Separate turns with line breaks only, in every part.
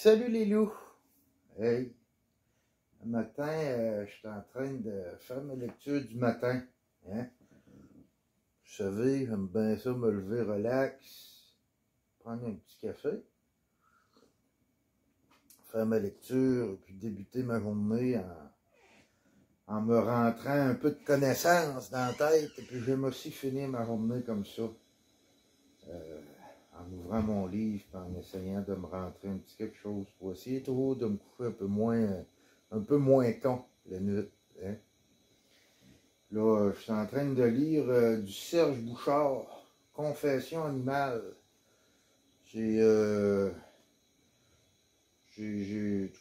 Salut les loups! Hey! Le matin, je suis en train de faire ma lecture du matin. Hein? Vous savez, j'aime bien ça me lever relax, prendre un petit café, faire ma lecture, puis débuter ma journée en me rentrant un peu de connaissances dans la tête. Et puis j'aime aussi finir ma journée comme ça. En ouvrant mon livre, en essayant de me rentrer un petit quelque chose pour essayer toujours de me coucher un peu moins con la nuit. Hein? Là, je suis en train de lire du Serge Bouchard, Confession animale. En tout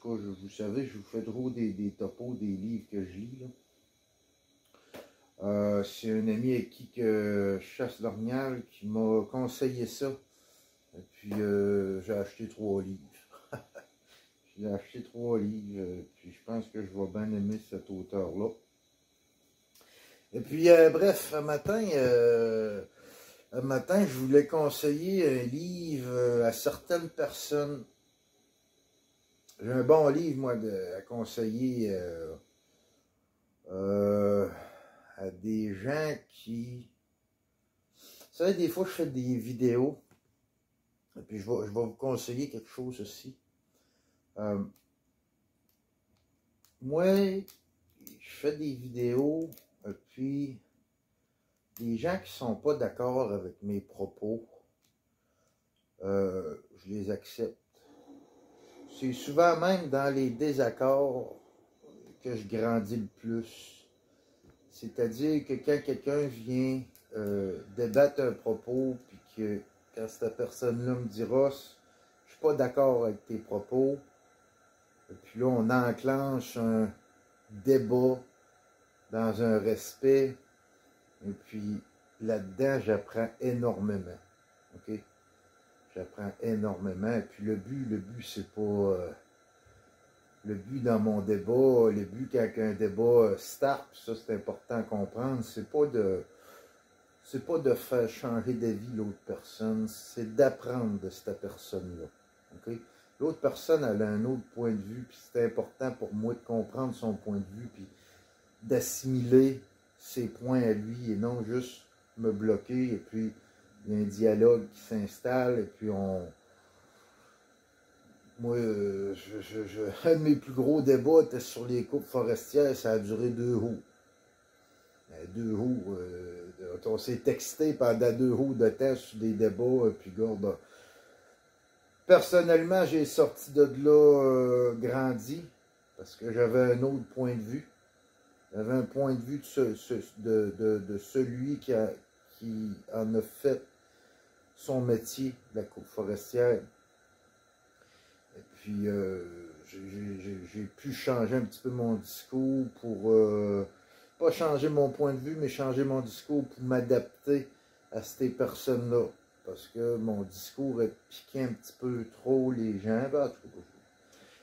cas, vous savez, je vous fais trop des topos des livres que je lis. C'est un ami avec qui que je chasse l'orignal qui m'a conseillé ça. Et puis, j'ai acheté 3 livres. J'ai acheté 3 livres, puis je pense que je vais bien aimer cet auteur-là. Et puis, bref, un matin, je voulais conseiller un livre à certaines personnes. J'ai un bon livre, moi, à conseiller à des gens qui... Vous savez, des fois, je fais des vidéos. Et puis, je vais vous conseiller quelque chose aussi. Moi, je fais des vidéos, et puis les gens qui ne sont pas d'accord avec mes propos, je les accepte. C'est souvent même dans les désaccords que je grandis le plus. C'est-à-dire que quand quelqu'un vient débattre un propos, puis que quand cette personne-là me dira « je suis pas d'accord avec tes propos », et puis là, on enclenche un débat dans un respect, et puis là-dedans, j'apprends énormément. OK? J'apprends énormément. Et puis le but, c'est pas... le but dans mon débat, le but quand un débat start, ça c'est important à comprendre, c'est pas de faire changer d'avis l'autre personne, c'est d'apprendre de cette personne-là. OK? L'autre personne, elle a un autre point de vue, puis c'est important pour moi de comprendre son point de vue, puis d'assimiler ses points à lui, et non juste me bloquer, et puis il y a un dialogue qui s'installe, et puis on... Moi, un de mes plus gros débats était sur les coupes forestières, ça a duré 2 jours. 2 jours, on s'est texté pendant 2 jours de temps sur des débats, puis regarde, personnellement, j'ai sorti de là grandi, parce que j'avais un autre point de vue. J'avais un point de vue de celui qui en a fait son métier, la coupe forestière. Et puis, j'ai pu changer un petit peu mon discours pour, pas changer mon point de vue, mais changer mon discours pour m'adapter à ces personnes-là. Parce que mon discours piquait un petit peu trop les gens. Ben, en tout cas,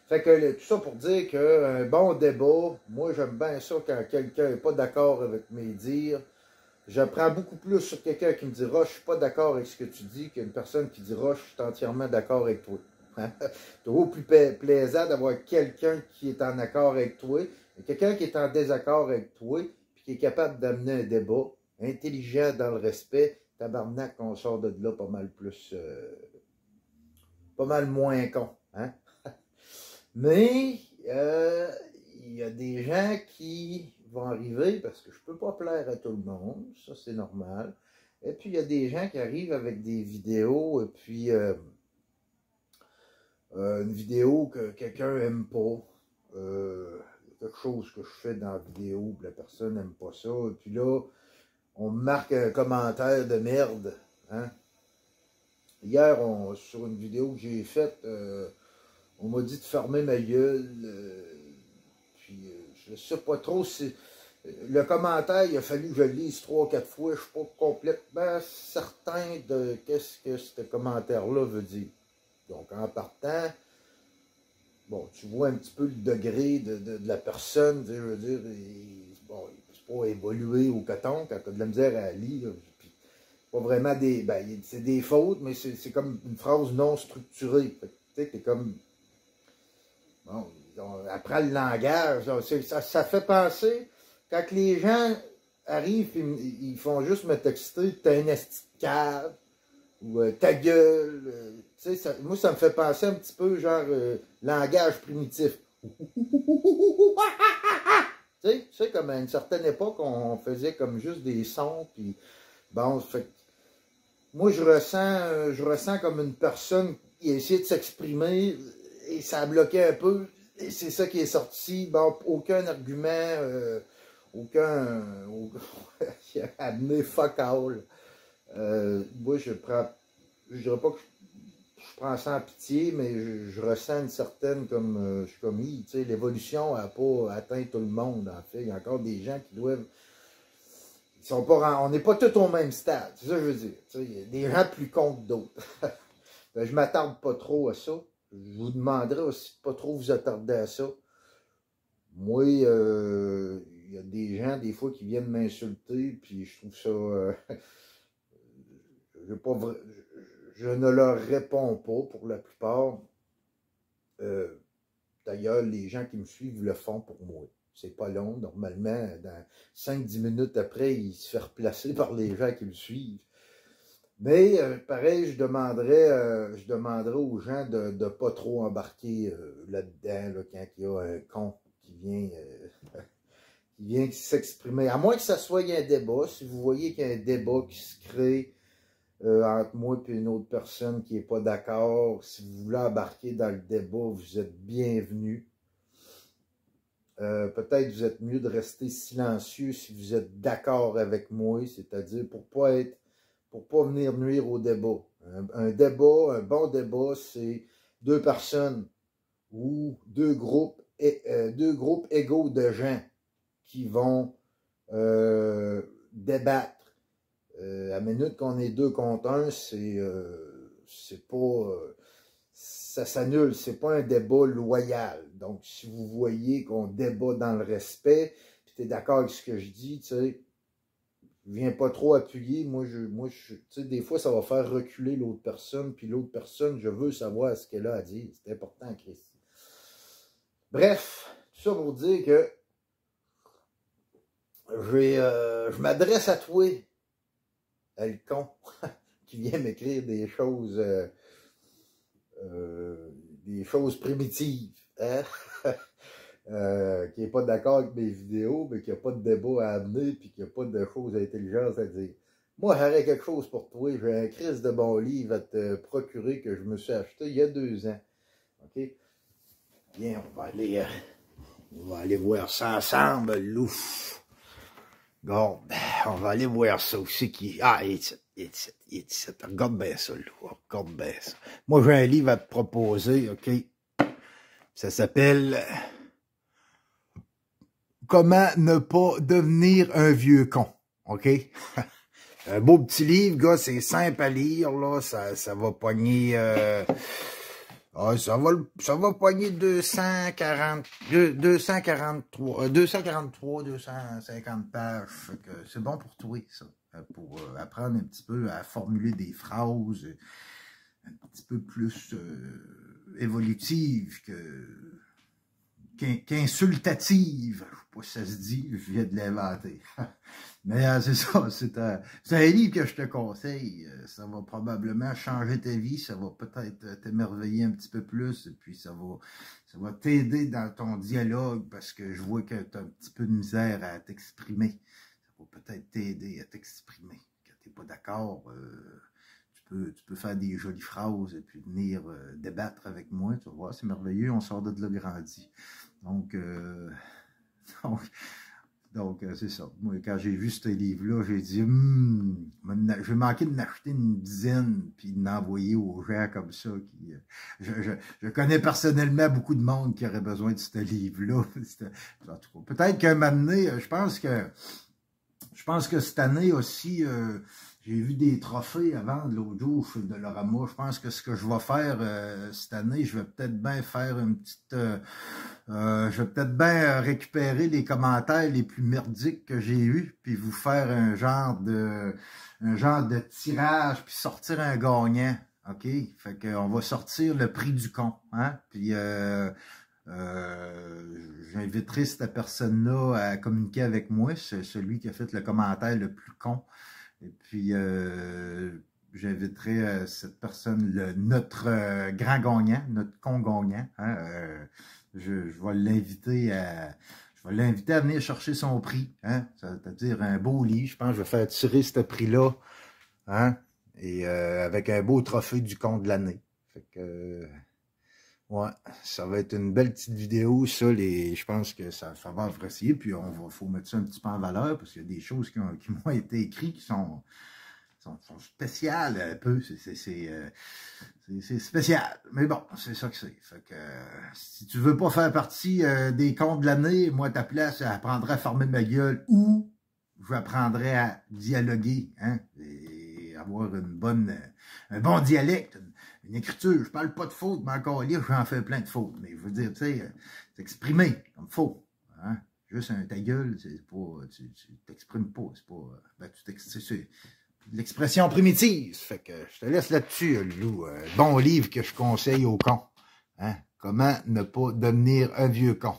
fait que tout ça pour dire qu'un bon débat, moi j'aime bien ça quand quelqu'un n'est pas d'accord avec mes dires. J'apprends beaucoup plus sur quelqu'un qui me dira je suis pas d'accord avec ce que tu dis qu'une personne qui dira je suis entièrement d'accord avec toi. C'est toujours plus plaisant d'avoir quelqu'un qui est en accord avec toi et quelqu'un qui est en désaccord avec toi puis qui est capable d'amener un débat intelligent dans le respect. Tabarnak, on sort de là pas mal plus, pas mal moins con. Hein? Mais il y a des gens qui vont arriver, parce que je ne peux pas plaire à tout le monde, ça c'est normal. Et puis il y a des gens qui arrivent avec des vidéos, et puis une vidéo que quelqu'un n'aime pas, quelque chose que je fais dans la vidéo, la personne n'aime pas ça, et puis là, on me marque un commentaire de merde. Hein? Hier, sur une vidéo que j'ai faite, on m'a dit de fermer ma gueule, puis je ne sais pas trop si... Le commentaire, il a fallu que je le lise 3-4 fois, je ne suis pas complètement certain de qu'est-ce que ce commentaire-là veut dire. Donc, en partant, bon, tu vois un petit peu le degré de la personne, je veux dire, bon, c'est pas évolué au coton, quand tu as de la misère à lire, puis pas vraiment des... Ben, c'est des fautes, mais c'est comme une phrase non structurée. Tu sais, t'es comme... Bon, on apprend le langage. Ça fait penser, quand les gens arrivent et ils font juste me texter, t'as un esti de cave, ou ta gueule. Moi, ça me fait penser un petit peu, genre, langage primitif. Tu sais, comme à une certaine époque, on faisait comme juste des sons, puis bon, fait moi, je ressens comme une personne qui a essayé de s'exprimer, et ça a bloqué un peu, et c'est ça qui est sorti. Bon, aucun argument, aucun amené fuck all. Moi, je dirais pas que je prends ça en pitié, mais je ressens une certaine, comme, je suis comme, tu sais, l'évolution n'a pas atteint tout le monde, en fait. Il y a encore des gens qui doivent, ils sont pas, on n'est pas tous au même stade, c'est ça que je veux dire. Tu sais, il y a des gens plus cons que d'autres. Ben, je m'attarde pas trop à ça. Je vous demanderai aussi de pas trop vous attarder à ça. Moi, il y a des gens, des fois, qui viennent m'insulter, puis je trouve ça... je ne leur réponds pas pour la plupart. D'ailleurs, les gens qui me suivent le font pour moi. C'est pas long. Normalement, dans 5-10 minutes après, il se fait replacer par les gens qui me suivent. Mais pareil, je demanderais aux gens de ne pas trop embarquer là-dedans, là, quand il y a un con qui vient s'exprimer. À moins que ça soit un débat. Si vous voyez qu'il y a un débat qui se crée entre moi et une autre personne qui n'est pas d'accord, si vous voulez embarquer dans le débat, vous êtes bienvenus. Peut-être vous êtes mieux de rester silencieux si vous êtes d'accord avec moi, c'est-à-dire pour pas venir nuire au débat. Un débat, un bon débat, c'est deux personnes ou deux groupes égaux de gens qui vont débattre. À la minute qu'on est 2 contre 1, c'est pas... ça s'annule, c'est pas un débat loyal. Donc, si vous voyez qu'on débat dans le respect, puis tu es d'accord avec ce que je dis, tu sais, je viens pas trop appuyer. Moi, tu sais, des fois, ça va faire reculer l'autre personne, puis l'autre personne, je veux savoir ce qu'elle a à dire. C'est important, Christy. Bref, tout ça pour dire que je m'adresse à toi, le con, qui vient m'écrire des choses primitives, hein? Qui n'est pas d'accord avec mes vidéos, mais qui n'a pas de débat à amener, puis qui n'a pas de choses intelligentes à dire. Moi, j'aurais quelque chose pour toi. J'ai un Christ de bon livre à te procurer que je me suis acheté il y a 2 ans. OK? Bien, on va aller voir ça ensemble, louf. Bon, on va aller voir ça aussi qui... Ah, il est ici. Regarde bien ça, là. Regarde bien ça. Moi, j'ai un livre à te proposer, OK? Ça s'appelle « Comment ne pas devenir un vieux con », OK? Un beau petit livre, gars, c'est simple à lire, là. Ça va pogner... ça va pogner 243, 250 pages. C'est bon pour toi, ça. Pour apprendre un petit peu à formuler des phrases un petit peu plus évolutives qu'insultatives. Je sais pas si ça se dit, je viens de l'inventer. Mais c'est ça, c'est un livre que je te conseille. Ça va probablement changer ta vie, ça va peut-être t'émerveiller un petit peu plus, et puis ça va t'aider dans ton dialogue, parce que je vois que tu as un petit peu de misère à t'exprimer. Ça va peut-être t'aider à t'exprimer. Quand tu n'es pas d'accord, tu peux faire des jolies phrases et puis venir débattre avec moi. Tu vas voir, c'est merveilleux, on sort de là grandi. Donc, c'est ça. Moi, quand j'ai vu ce livre-là, j'ai dit, je vais manquer de m'acheter une dizaine, puis de l'envoyer aux gens comme ça. Je connais personnellement beaucoup de monde qui aurait besoin de ce livre-là. Peut-être qu'un moment donné, je pense que cette année aussi, j'ai vu des trophées avant l'autre jour chez Dolorama. Je pense que ce que je vais faire cette année, je vais peut-être bien faire une petite... je vais peut-être bien récupérer les commentaires les plus merdiques que j'ai eus, puis vous faire un genre de tirage, puis sortir un gagnant. OK? Fait qu'on va sortir le prix du con. Hein? Puis J'inviterai cette personne-là à communiquer avec moi, c'est celui qui a fait le commentaire le plus con. Et puis, j'inviterai cette personne, notre grand gagnant, notre con gagnant. Hein, je vais l'inviter à... Je vais l'inviter à venir chercher son prix, hein, c'est-à-dire un beau livre. Je pense que je vais faire tirer ce prix-là, hein, et avec un beau trophée du con de l'année. Fait que, ouais, ça va être une belle petite vidéo, ça, je pense que ça va apprécier, puis faut mettre ça un petit peu en valeur, parce qu'il y a des choses qui m'ont été écrites qui sont spéciales un peu, c'est spécial, mais bon, c'est ça que c'est. Fait que si tu veux pas faire partie des comptes de l'année, moi, ta place, j'apprendrai à fermer ma gueule ou j'apprendrai à dialoguer, hein, et avoir un bon dialecte, une écriture. Je parle pas de fautes, mais encore là, j'en fais plein de fautes. Mais je veux dire, tu sais, s'exprimer comme faut, hein. Juste un ta gueule, c'est pas, tu t'exprimes pas, c'est pas, ben, c'est l'expression primitive. Fait que je te laisse là-dessus, Loulou. Bon livre que je conseille aux cons. Hein? Comment ne pas devenir un vieux con.